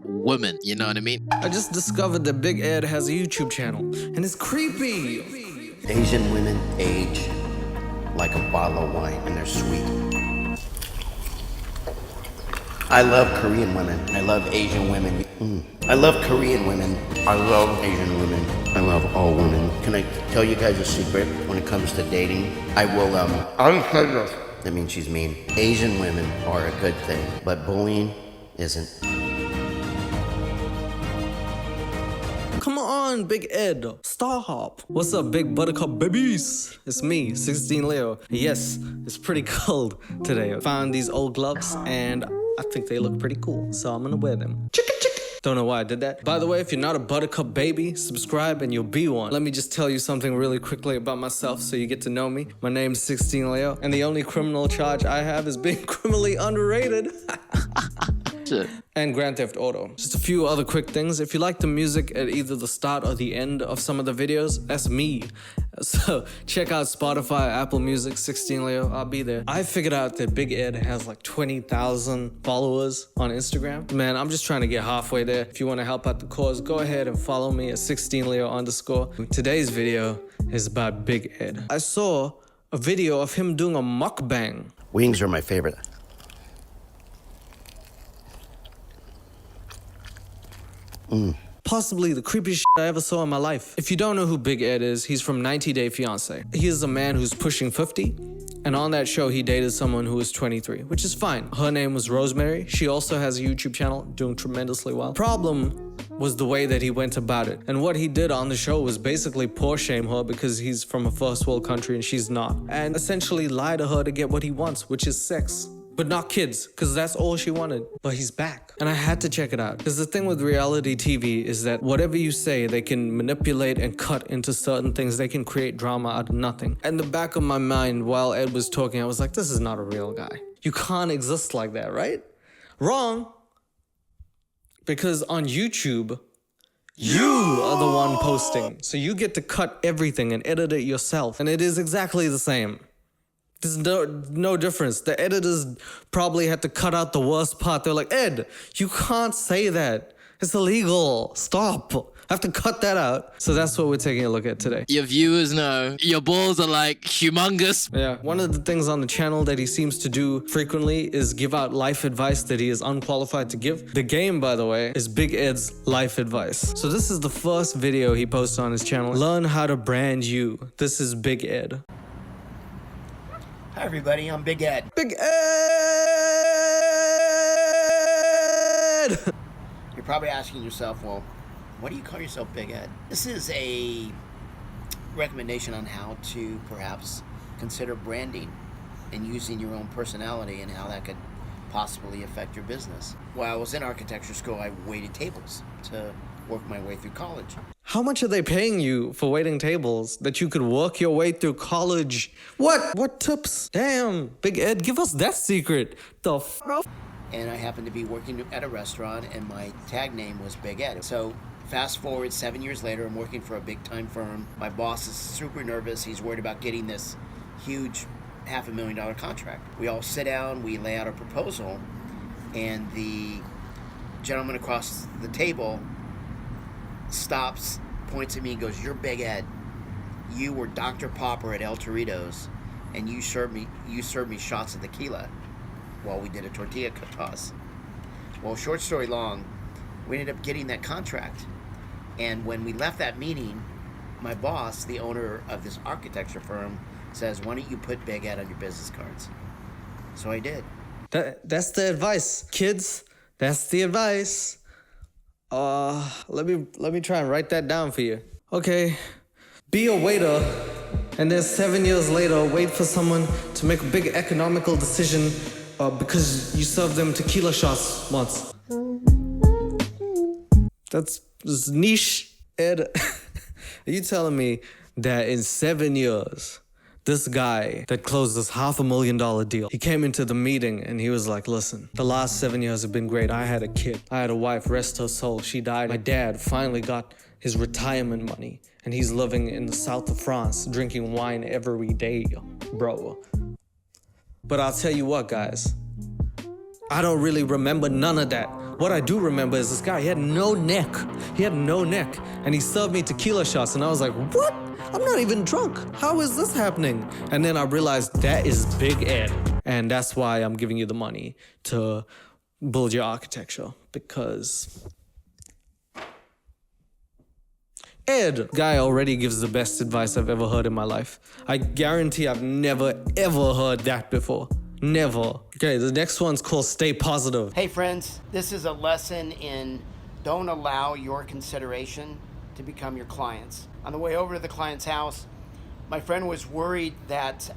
women, you know what I mean? I just discovered that Big Ed has a YouTube channel, and it's creepy. Asian women age like a bottle of wine, and they're sweet. I love Korean women. I love Asian women. I love Korean women. I love Asian women. I love all women. Can I tell you guys a secret when it comes to dating? I will, that means she's mean. Asian women are a good thing, but bullying isn't. Come on, Big Ed, stop. What's up, big buttercup babies? It's me, 16leo. Yes, it's pretty cold today. I found these old gloves, and I think they look pretty cool, so I'm gonna wear them. Chicka chicka. Don't know why I did that. By the way, if you're not a buttercup baby, subscribe and you'll be one. Let me just tell you something really quickly about myself so you get to know me. My name's 16leo, and the only criminal charge I have is being criminally underrated. And Grand Theft Auto. Just a few other quick things. If you like the music at either the start or the end of some of the videos, that's me. So check out Spotify, Apple Music, 16leo, I'll be there. I figured out that Big Ed has like 20,000 followers on Instagram. Man, I'm just trying to get halfway there. If you want to help out the cause, go ahead and follow me at 16leo_. Today's video is about Big Ed. I saw a video of him doing a mukbang. Wings are my favorite. Possibly the creepiest shit I ever saw in my life. If you don't know who Big Ed is, he's from 90 Day Fiancé. He is a man who's pushing 50, and on that show he dated someone who was 23, which is fine. Her name was Rosemary. She also has a YouTube channel, doing tremendously well. Problem was the way that he went about it. And what he did on the show was basically poor shame her because he's from a first world country and she's not. And essentially lie to her to get what he wants, which is sex. But not kids, because that's all she wanted. But he's back. And I had to check it out. Because the thing with reality TV is that whatever you say, they can manipulate and cut into certain things. They can create drama out of nothing. In the back of my mind, while Ed was talking, I was like, this is not a real guy. You can't exist like that, right? Wrong. Because on YouTube, you are the one posting. So you get to cut everything and edit it yourself. And it is exactly the same. There's no difference. The editors probably had to cut out the worst part. They're like, Ed, you can't say that. It's illegal. Stop. I have to cut that out. So that's what we're taking a look at today. Your viewers know your balls are like humongous. Yeah. One of the things on the channel that he seems to do frequently is give out life advice that he is unqualified to give. The game, by the way, is Big Ed's life advice. So this is the first video he posts on his channel. Learn how to brand you. This is Big Ed. Hi everybody, I'm Big Ed. Big Ed! You're probably asking yourself, well, why do you call yourself Big Ed? This is a recommendation on how to perhaps consider branding and using your own personality and how that could possibly affect your business. While I was in architecture school, I waited tables to work my way through college. How much are they paying you for waiting tables that you could work your way through college? What tips? Damn, Big Ed, give us that secret. The f***? And I happened to be working at a restaurant and my tag name was Big Ed. So fast forward 7 years later, I'm working for a big time firm. My boss is super nervous. He's worried about getting this huge $500,000 contract. We all sit down, we lay out a proposal, and the gentleman across the table stops, points at me and goes, "You're Big Ed. You were Dr. Popper at El Torito's, and you served me shots of tequila while we did a tortilla toss." Well, short story long, we ended up getting that contract. And when we left that meeting, my boss, the owner of this architecture firm, says, "Why don't you put Big Ed on your business cards?" So I did. That's the advice, kids. That's the advice. Let me try and write that down for you. Okay, be a waiter, and then 7 years later, wait for someone to make a big economical decision because you served them tequila shots once. That's niche, Ed. Are you telling me that in 7 years, this guy that closed this $500,000 deal, he came into the meeting and he was like, listen, the last 7 years have been great. I had a kid. I had a wife, rest her soul. She died. My dad finally got his retirement money and he's living in the south of France, drinking wine every day, bro. But I'll tell you what, guys, I don't really remember none of that. What I do remember is this guy, he had no neck. He had no neck. And he served me tequila shots and I was like, what? I'm not even drunk. How is this happening? And then I realized that is Big Ed. And that's why I'm giving you the money to build your architecture. Because Ed, guy already gives the best advice I've ever heard in my life. I guarantee I've never ever heard that before. Never. Okay, the next one's called Stay Positive. Hey friends, this is a lesson in don't allow your consideration to become your clients. On the way over to the client's house, my friend was worried that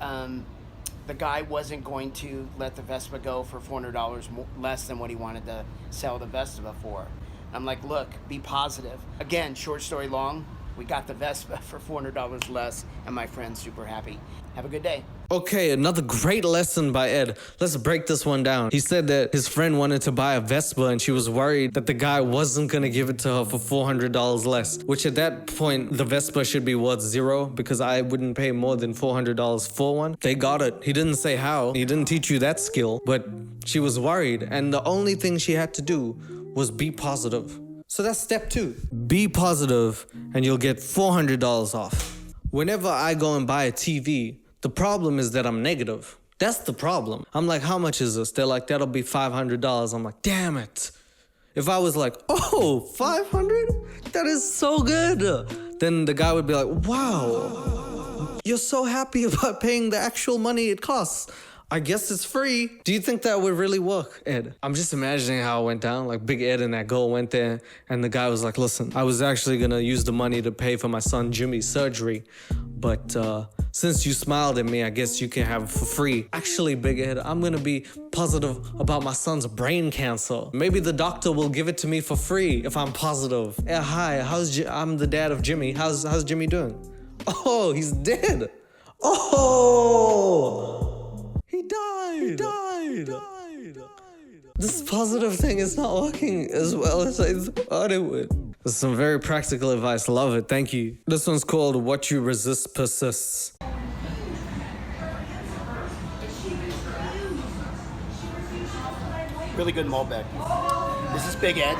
the guy wasn't going to let the Vespa go for $400 less than what he wanted to sell the Vespa for. I'm like, look, be positive. Again, short story long, we got the Vespa for $400 less and my friend's super happy. Have a good day. Okay, another great lesson by Ed. Let's break this one down. He said that his friend wanted to buy a Vespa and she was worried that the guy wasn't gonna give it to her for $400 less, which at that point, the Vespa should be worth zero because I wouldn't pay more than $400 for one. They got it. He didn't say how. He didn't teach you that skill, but she was worried and the only thing she had to do was be positive. So that's step 2. Be positive and you'll get $400 off. Whenever I go and buy a TV, the problem is that I'm negative. That's the problem. I'm like, how much is this? They're like, that'll be $500. I'm like, damn it. If I was like, oh, 500? That is so good. Then the guy would be like, wow, you're so happy about paying the actual money it costs. I guess it's free. Do you think that would really work, Ed? I'm just imagining how it went down. Like Big Ed and that girl went there and the guy was like, listen, I was actually gonna use the money to pay for my son Jimmy's surgery. But since you smiled at me, I guess you can have it for free. Actually, Big Ed, I'm gonna be positive about my son's brain cancer. Maybe the doctor will give it to me for free if I'm positive. Yeah, hi, I'm the dad of Jimmy. How's Jimmy doing? Oh, he's dead. Oh! He died. This positive thing is not working as well as I thought it would. This is some very practical advice. Love it. Thank you. This one's called What You Resist Persists. Really good Malbec. This is Big Ed.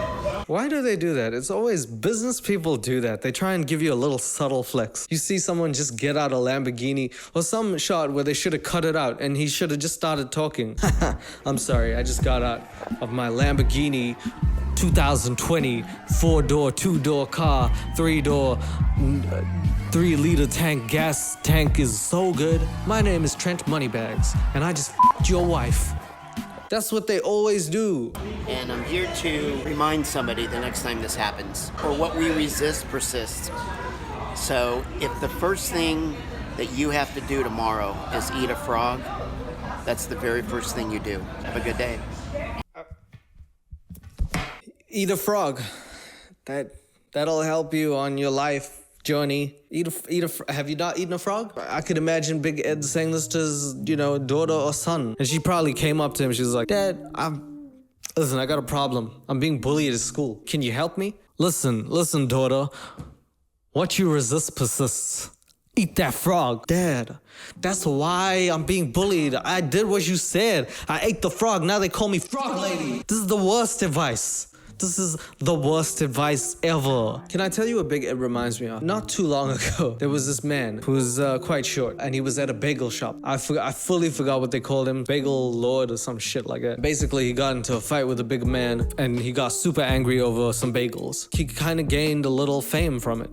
Why do they do that? It's always business people do that. They try and give you a little subtle flex. You see someone just get out a Lamborghini or some shot where they should have cut it out and he should have just started talking. I'm sorry, I just got out of my Lamborghini 2020 4-door, 2-door car, 3-door, 3-liter tank. Gas tank is so good. My name is Trent Moneybags and I just f***ed your wife. That's what they always do. And I'm here to remind somebody the next time this happens, or what we resist persists. So if the first thing that you have to do tomorrow is eat a frog, that's the very first thing you do. Have a good day. Eat a frog. That'll help you on your life journey. Have you not eaten a frog? I could imagine Big Ed saying this to his, daughter or son. And she probably came up to him. She was like, Dad, listen, I got a problem. I'm being bullied at school. Can you help me? Listen, daughter. What you resist persists. Eat that frog. Dad, that's why I'm being bullied. I did what you said. I ate the frog. Now they call me Frog Lady. This is the worst advice. This is the worst advice ever. Can I tell you what Big Ed reminds me of? Not too long ago, there was this man who was quite short and he was at a bagel shop. I fully forgot what they called him. Bagel Lord or some shit like that. Basically, he got into a fight with a big man and he got super angry over some bagels. He kind of gained a little fame from it.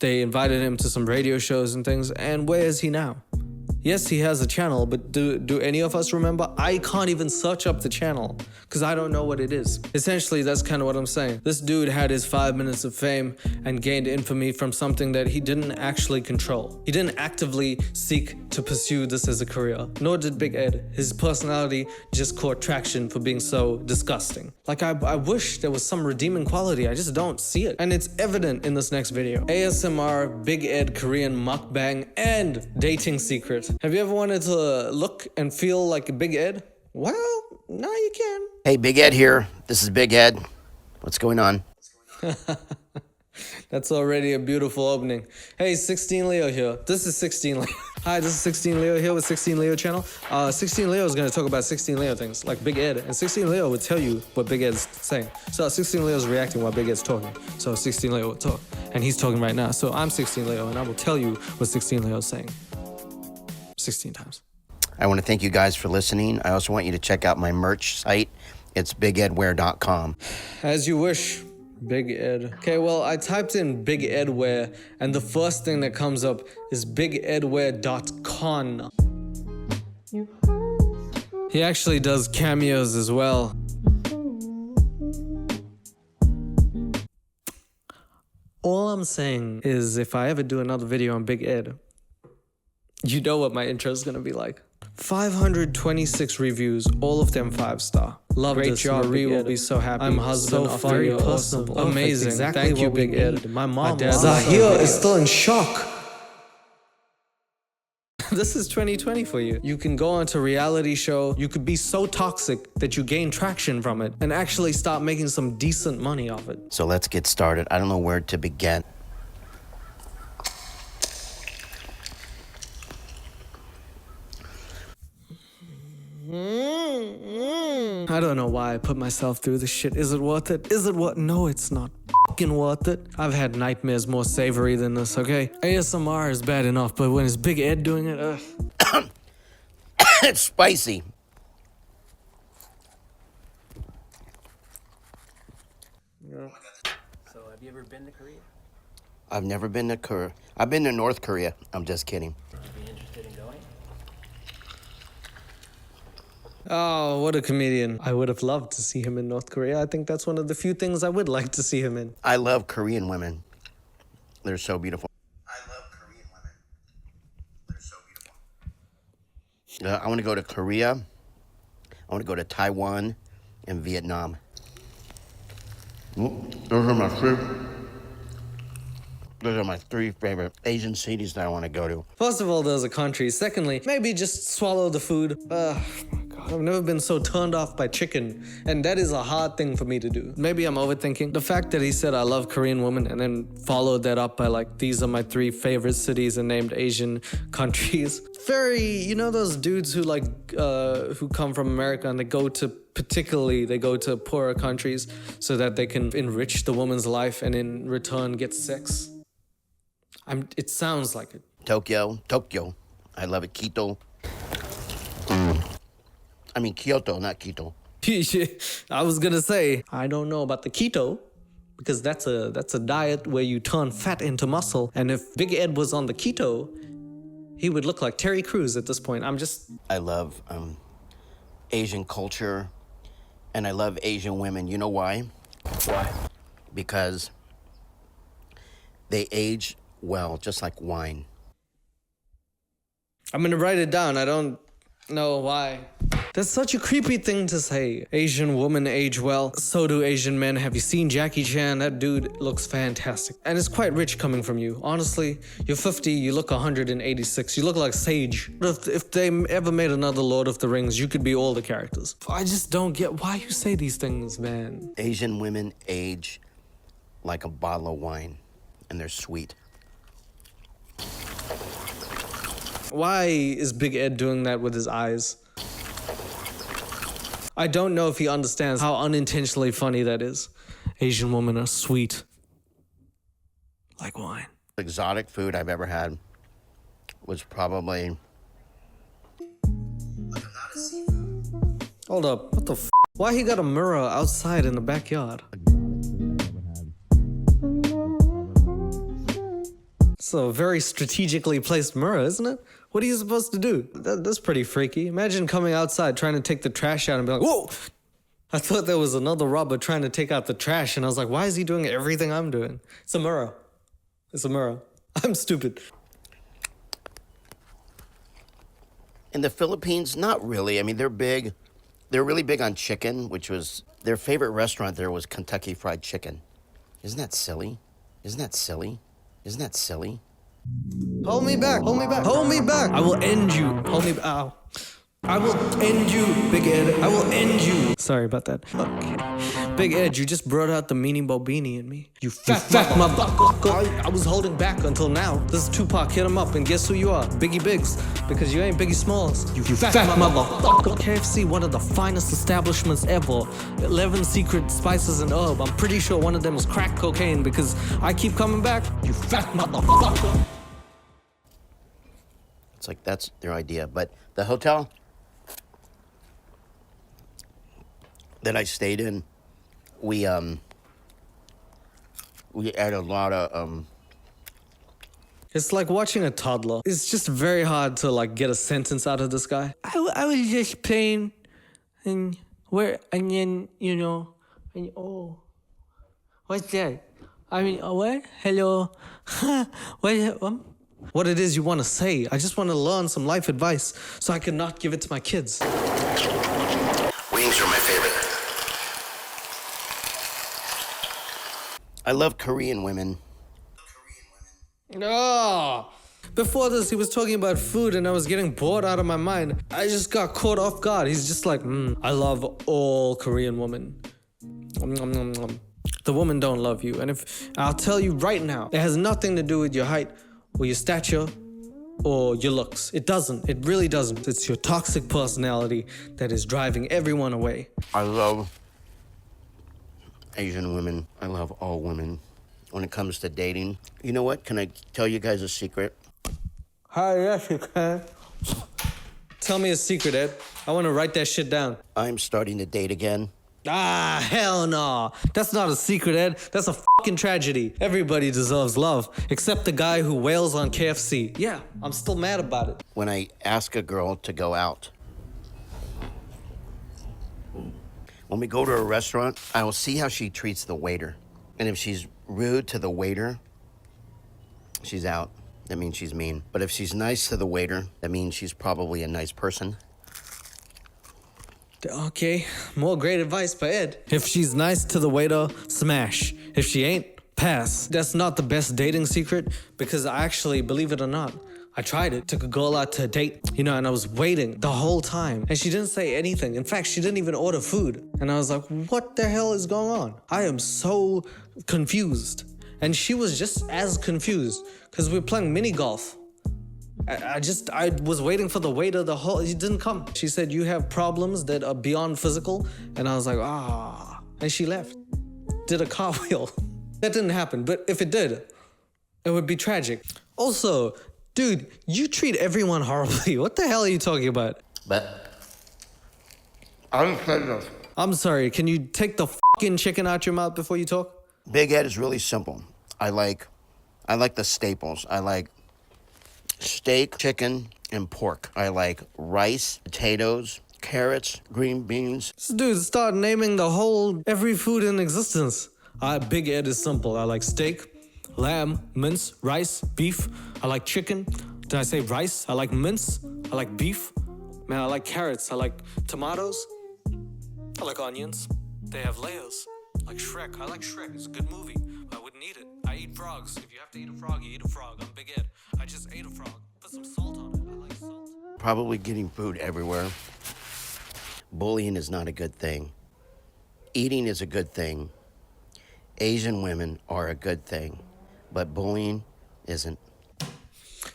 They invited him to some radio shows and things, and where is he now? Yes, he has a channel, but do any of us remember? I can't even search up the channel because I don't know what it is. Essentially, that's kind of what I'm saying. This dude had his 5 minutes of fame and gained infamy from something that he didn't actually control. He didn't actively seek to pursue this as a career, nor did Big Ed. His personality just caught traction for being so disgusting. Like, I wish there was some redeeming quality. I just don't see it. And it's evident in this next video. ASMR, Big Ed, Korean mukbang, and dating secret. Have you ever wanted to look and feel like a Big Ed? Well, now you can. Hey, Big Ed here. This is Big Ed. What's going on? That's already a beautiful opening. Hey, 16Leo here. This is 16Leo. Hi, this is 16Leo here with 16Leo channel. 16Leo is going to talk about 16Leo things, like Big Ed. And 16Leo will tell you what Big Ed's saying. So 16Leo is reacting while Big Ed's talking. So 16Leo will talk. And he's talking right now. So I'm 16Leo, and I will tell you what 16Leo is saying. 16 times. I want to thank you guys for listening. I also want you to check out my merch site. It's bigedwear.com. As you wish. Big Ed. Okay, well, I typed in Big Ed Wear, and the first thing that comes up is bigedwear.con. He actually does cameos as well. All I'm saying is if I ever do another video on Big Ed, you know what my intro is gonna be like. 526 reviews, all of them 5-star. Love Great this. job, Marie Big will Ed. be so happy. I'm husband So of very very personable. personable. Amazing. Exactly Thank you, what we Big Ed. need. My mom. dad Zahir is still in shock. This is 2020 for you. You can go onto a reality show. You could be so toxic that you gain traction from it and actually start making some decent money off it. So let's get started. I don't know where to begin. I don't know why I put myself through this shit. Is it worth it? Is it what? No, it's not fucking worth it. I've had nightmares more savory than this, okay? ASMR is bad enough, but when it's Big Ed doing it, It's spicy. So have you ever been to Korea? I've never been to Korea. I've been to North Korea. I'm just kidding. Would you be interested in going? Oh, what a comedian. I would have loved to see him in North Korea. I think that's one of the few things I would like to see him in. I love Korean women. They're so beautiful. I love Korean women. They're so beautiful. I want to go to Korea. I want to go to Taiwan and Vietnam. Those are my three favorite Asian cities that I want to go to. First of all, those are countries. Secondly, maybe just swallow the food. Oh my God, I've never been so turned off by chicken, and that is a hard thing for me to do. Maybe I'm overthinking. The fact that he said I love Korean women and then followed that up by like, these are my three favorite cities and named Asian countries. Very, you know those dudes who like, who come from America and they go to poorer countries so that they can enrich the woman's life and in return get sex? It sounds like it. Tokyo. I love it. Quito. I mean Kyoto, not Quito. I was gonna say, I don't know about the keto, because that's a diet where you turn fat into muscle. And if Big Ed was on the keto, he would look like Terry Crews at this point. I love Asian culture, and I love Asian women. You know why? Why? Because they age well, just like wine. I'm gonna write it down. I don't know why. That's such a creepy thing to say. Asian women age well. So do Asian men. Have you seen Jackie Chan? That dude looks fantastic. And it's quite rich coming from you. Honestly, you're 50, you look 186. You look like Sage. If they ever made another Lord of the Rings, you could be all the characters. I just don't get why you say these things, man. Asian women age like a bottle of wine, and they're sweet. Why is Big Ed doing that with his eyes? I don't know if he understands how unintentionally funny that is. Asian women are sweet. Like wine. Exotic food I've ever had was probably... Hold up, what the f? Why he got a mirror outside in the backyard? It's a very strategically placed mirror, isn't it? What are you supposed to do? That's pretty freaky. Imagine coming outside trying to take the trash out and be like, whoa! I thought there was another robber trying to take out the trash, and I was like, why is he doing everything I'm doing? It's a mirror. It's a mirror. I'm stupid. In the Philippines, not really. I mean, they're big. They're really big on chicken, which was... Their favorite restaurant there was Kentucky Fried Chicken. Isn't that silly? Isn't that silly? Isn't that silly? Hold me back, hold me back, hold me back. I will end you. Hold me back. Ow. I will end you, Big Ed. I will end you. Sorry about that. Okay. Big Ed, you just brought out the meanie bobini in me. You fat motherfucker. I was holding back until now. This is Tupac, hit him up, and guess who you are? Biggie Biggs, because you ain't Biggie Smalls. You fat motherfucker. KFC, one of the finest establishments ever. 11 secret spices and herb. I'm pretty sure one of them was crack cocaine because I keep coming back. You fat motherfucker. It's like that's their idea. But the hotel that I stayed in, we had a lot of It's like watching a toddler. It's just very hard to like get a sentence out of this guy. I was just playing, and then you know, and oh, what's that? I mean, what? Hello, what it is you want to say? I just want to learn some life advice so I can not give it to my kids. wings are my favorite. I love Korean women. No. Before this, he was talking about food and I was getting bored out of my mind. I just got caught off guard. He's just like, I love all Korean women. The women don't love you. And if I'll tell you right now, it has nothing to do with your height or your stature or your looks. It doesn't. It really doesn't. It's your toxic personality that is driving everyone away. I love Asian women. I love all women. When it comes to dating, you know what? Can I tell you guys a secret? Hi, yes, you can. Tell me a secret, Ed. I want to write that shit down. I'm starting to date again. Ah, hell no. That's not a secret, Ed. That's a fucking tragedy. Everybody deserves love, except the guy who wails on KFC. Yeah, I'm still mad about it. When I ask a girl to go out, when we go to a restaurant, I will see how she treats the waiter. And if she's rude to the waiter, she's out. That means she's mean. But if she's nice to the waiter, that means she's probably a nice person. Okay, more great advice by Ed. If she's nice to the waiter, smash. If she ain't, pass. That's not the best dating secret because I actually, believe it or not, I tried it. Took a girl out to a date, and I was waiting the whole time. And she didn't say anything. In fact, she didn't even order food. And I was like, what the hell is going on? I am so confused. And she was just as confused because we were playing mini golf. I was waiting for the waiter he didn't come. She said, you have problems that are beyond physical. And I was like, and she left. Did a cartwheel. That didn't happen, but if it did, it would be tragic. Also, dude, you treat everyone horribly. What the hell are you talking about? But I didn't say this. I'm sorry, can you take the fucking chicken out your mouth before you talk? Big Ed is really simple. I like the staples. I like steak, chicken, and pork. I like rice, potatoes, carrots, green beans. This dude start naming every food in existence. Big Ed is simple. I like steak, lamb, mince, rice, beef. I like chicken. Did I say rice? I like mince. I like beef. Man, I like carrots. I like tomatoes. I like onions. They have layers. Like Shrek. I like Shrek. It's a good movie. I wouldn't eat it. I eat frogs. If you have to eat a frog, you eat a frog. I'm Big Ed. I just ate a frog. Put some salt on it. I like salt. Probably getting food everywhere. Bullying is not a good thing. Eating is a good thing. Asian women are a good thing. But bullying isn't.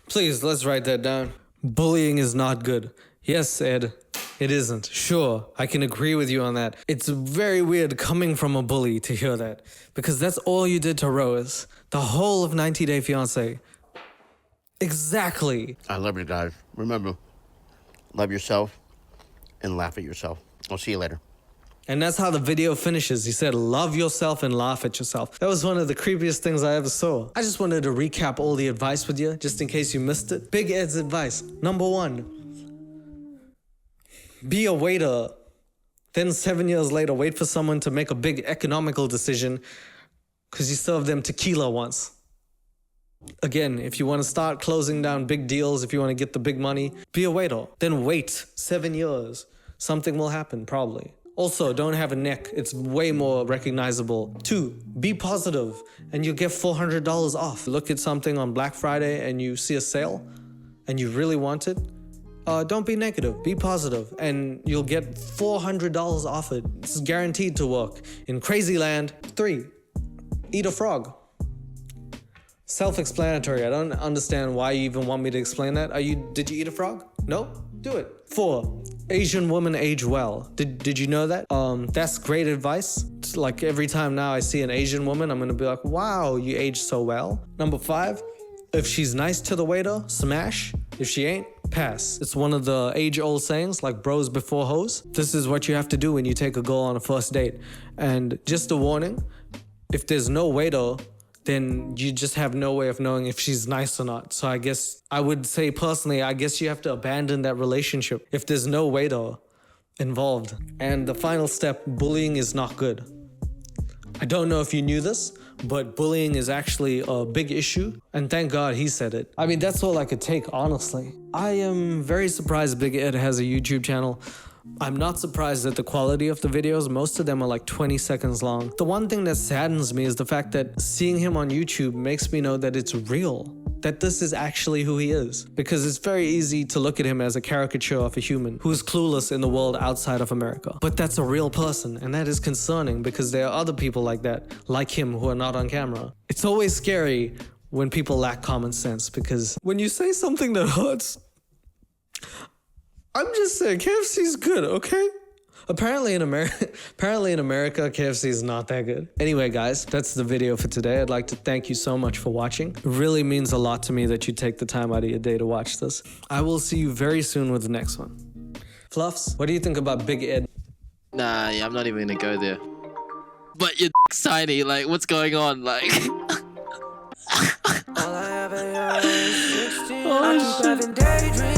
Please, let's write that down. Bullying is not good. Yes, Ed, it isn't. Sure, I can agree with you on that. It's very weird coming from a bully to hear that. Because that's all you did to Rose. The whole of 90 Day Fiancé. Exactly. I love you guys. Remember, love yourself and laugh at yourself. I'll see you later. And that's how the video finishes. He said, love yourself and laugh at yourself. That was one of the creepiest things I ever saw. I just wanted to recap all the advice with you, just in case you missed it. Big Ed's advice. Number 1, be a waiter. Then 7 years later, wait for someone to make a big economical decision because you served them tequila once. Again, if you want to start closing down big deals, if you want to get the big money, be a waiter. Then wait 7 years. Something will happen, probably. Also, don't have a neck. It's way more recognizable. 2, be positive and you'll get $400 off. Look at something on Black Friday and you see a sale and you really want it don't be negative, be positive, and you'll get $400 off it. It's guaranteed to work. In crazy land. 3, eat a frog. Self-explanatory. I don't understand why you even want me to explain that. Did you eat a frog? No? Do it. 4, Asian women age well. Did you know that? That's great advice. It's like every time now I see an Asian woman, I'm gonna be like, wow, you age so well. Number 5, if she's nice to the waiter, smash. If she ain't, pass. It's one of the age-old sayings, like bros before hoes. This is what you have to do when you take a girl on a first date. And just a warning, if there's no waiter, then you just have no way of knowing if she's nice or not. So I guess I would say personally, I guess you have to abandon that relationship if there's no waiter involved. And the final step, bullying is not good. I don't know if you knew this, but bullying is actually a big issue. And thank God he said it. I mean, that's all I could take, honestly. I am very surprised Big Ed has a YouTube channel. I'm not surprised at the quality of the videos. Most of them are like 20 seconds long. The one thing that saddens me is the fact that seeing him on YouTube makes me know that it's real, that this is actually who he is. Because it's very easy to look at him as a caricature of a human who's clueless in the world outside of America. But that's a real person, and that is concerning because there are other people like that, like him, who are not on camera. It's always scary when people lack common sense because when you say something that hurts, I'm just saying, KFC's good, okay? Apparently in America, KFC is not that good. Anyway, guys, that's the video for today. I'd like to thank you so much for watching. It really means a lot to me that you take the time out of your day to watch this. I will see you very soon with the next one. Fluffs, what do you think about Big Ed? Nah, yeah, I'm not even gonna go there. But your dick's tiny, like, what's going on? Like... All I ever hear is 16. I keep having daydreams.